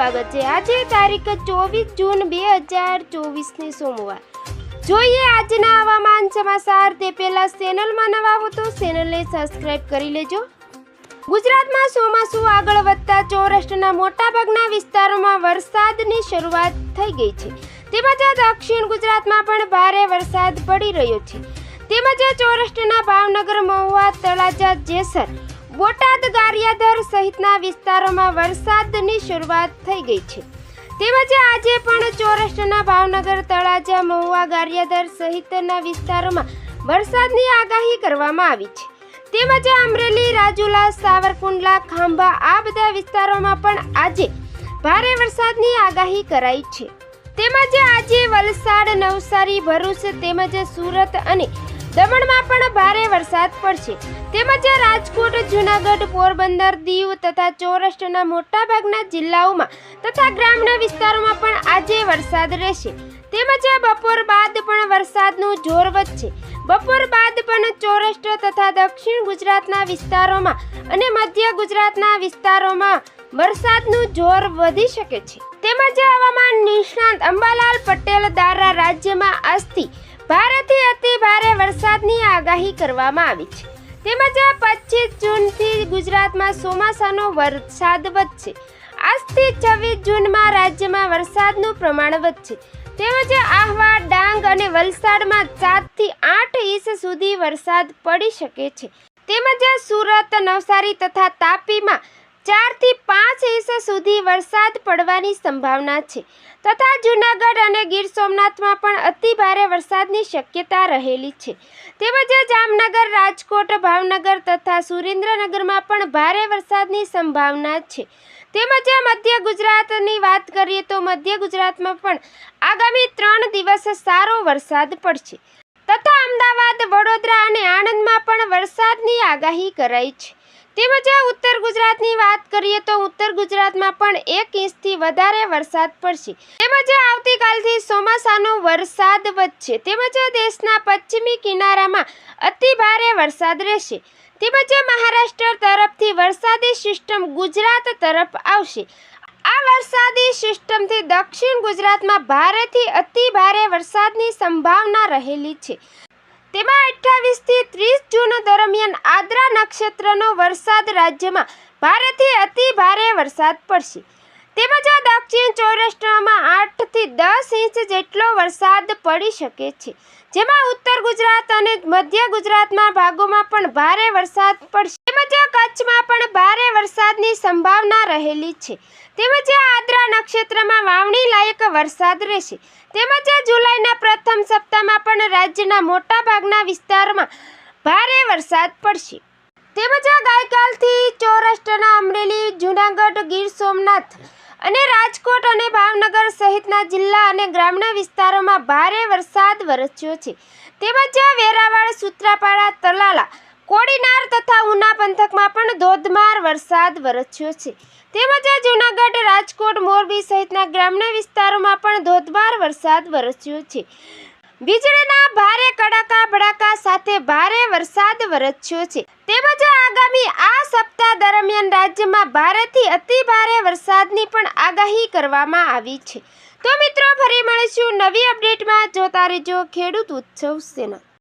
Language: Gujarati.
સ્વાગત છે। આજે તારીખ 24 જૂન 2024 સોમવાર। જોઈએ આજના હવામાન સમાચાર। તે પહેલા ચેનલમાં નવા હો તો ચેનલને સબસ્ક્રાઇબ કરી લેજો। ગુજરાતમાં ચોમાસું આગળ વધતા સૌરાષ્ટ્રના મોટાભાગના વિસ્તારોમાં વરસાદની શરૂઆત થઈ ગઈ છે। તેમજ દક્ષિણ ગુજરાતમાં પણ ભારે વરસાદ પડી રહ્યો છે। તેમજ સૌરાષ્ટ્રના ભાવનગર, મહુવા, તળાજા, જેસર, બોટાદ, ગારિયાધાર સહિતના વિસ્તારોમાં વરસાદની શરૂઆત થઈ ગઈ છે। તેમજ આજે પણ સૌરાષ્ટ્રના ભાવનગર, તળાજા, મહુવા, ગારિયાધાર સહિતના વિસ્તારોમાં વરસાદની આગાહી કરવામાં આવી છે। તેમજ અમરેલી, રાજુલા, સાવરકુંડલા, ખાંભા આ બધા વિસ્તારોમાં પણ આજે ભારે વરસાદની આગાહી કરાઈ છે। તેમજ આજે વલસાડ, નવસારી, ભરૂચ તેમજ સુરત અને દમણમાં પણ ભારે વરસાદ પડશે। તેમજ રાજકોટ, જૂનાગઢ, પોરબંદર, દીવ તથા સૌરાષ્ટ્રના મોટાભાગના જિલ્લાઓમાં તથા ગ્રામ્ય વિસ્તારોમાં પણ આજે વરસાદ રહેશે। તેમજ બપોર બાદ પણ વરસાદનું જોર વધશે। બપોર બાદ પણ સૌરાષ્ટ્ર તથા દક્ષિણ ગુજરાતના વિસ્તારોમાં અને મધ્ય ગુજરાતના વિસ્તારોમાં વરસાદનું જોર વધી શકે છે। તેમજ હવામાન નિષ્ણાત અંબાલાલ પટેલ દ્વારા રાજ્યમાં આજથી ભારેથી અતિ ભારે વરસાદની આગાહી કરવામાં આવી છે। તેમજ 25 જૂનથી ગુજરાતમાં ચોમાસાનો વરસાદ વધશે। આજથી 26 જૂનમાં રાજ્યમાં વરસાદનું પ્રમાણ વધશે। તેમજ આહવા, ડાંગ અને વલસાડમાં 7 થી 8 ઇંચ સુધી વરસાદ પડી શકે છે। તેમજ સુરત, નવસારી તથા તાપીમાં 4 થી 5 ઇંચ સુધી વરસાદ પડવાની સંભાવના છે તથા જૂનાગઢ અને ગીર સોમનાથમાં પણ અતિ ભારે વરસાદની શક્યતા રહેલી છે। તેમજ જામનગર, રાજકોટ, ભાવનગર તથા સુરેન્દ્રનગરમાં પણ ભારે વરસાદની સંભાવના છે। તેમજ મધ્ય ગુજરાતની વાત કરીએ તો મધ્ય ગુજરાતમાં પણ આગામી 3 દિવસ સારો વરસાદ પડશે તથા અમદાવાદ, વડોદરા અને આણંદમાં પણ વરસાદની આગાહી કરાઈ છે। તેમજ ઉત્તર ગુજરાતની વાત કરીએ તો ઉત્તર ગુજરાતમાં પણ 1 ઇંચથી વધારે વરસાદ પડશે। તેમજ આવતીકાલથી ચોમાસાનો વરસાદ વધશે। તેમજ દેશના પશ્ચિમી કિનારામાં અતિ ભારે વરસાદ રહેશે। તેમજ મહારાષ્ટ્ર તરફથી વરસાદી સિસ્ટમ ગુજરાત તરફ આવશે। આ વરસાદી સિસ્ટમથી દક્ષિણ ગુજરાતમાં ભારેથી અતિ ભારે વરસાદની સંભાવના રહેલી છે। તેમાં 28 થી 30 જૂન દરમિયાન આદ્રા નક્ષત્રનો વરસાદ રાજ્યમાં ભારેથી અતિ ભારે વરસાદ પડશે। તેમજ દક્ષિણ સૌરાષ્ટ્રમાં 8 થી 10 ઇંચ જેટલો વરસાદ પડી શકે છે। જેમાં ઉત્તર ગુજરાત અને મધ્ય ગુજરાતના ભાગોમાં પણ ભારે વરસાદ પડશે। તેમજ કચ્છમાં પણ ભારે વરસાદની સંભાવના રહેલી છે। તેમજ આદ્રા નક્ષત્રમાં વાવણી લાયક વરસાદ રહેશે। તેમજ જુલાઈના પ્રથમ સપ્તાહમાં પણ રાજ્યના મોટા ભાગના વિસ્તારોમાં ભારે વરસાદ પડશે। તેમજ ગઈકાલથી સૌરાષ્ટ્રના અમરેલી, જૂનાગઢ, ગીર સોમનાથ અને રાજકોટ અને ભાવનગર સહિતના જિલ્લા અને ગ્રામ્ય વિસ્તારોમાં ભારે વરસાદ વરસ્યો છે। તેમજ વેરાવળ, સૂત્રાપાડા, તલાલા, કોડીનાર તથા ઉના પંથકમાં પણ ધોધમાર વરસાદ વરસ્યો છે। તેમજ જૂનાગઢ, રાજકોટ, મોરબી સહિતના ગ્રામ્ય વિસ્તારોમાં પણ ધોધમાર વરસાદ વરસ્યો છે। વીજળીના ભારે કડાકા ભડાકા સાથે ભારે વરસાદ વરસ્યો છે। તેમજ આગામી આ સપ્તાહ દરમિયાન રાજ્યમાં ભારેથી અતિ ભારે વરસાદની પણ આગાહી કરવામાં આવી છે। તો મિત્રો, ફરી મળીશું નવી અપડેટમાં। જોતા રહેજો ખેડૂત ઉત્સવ ચેનલ।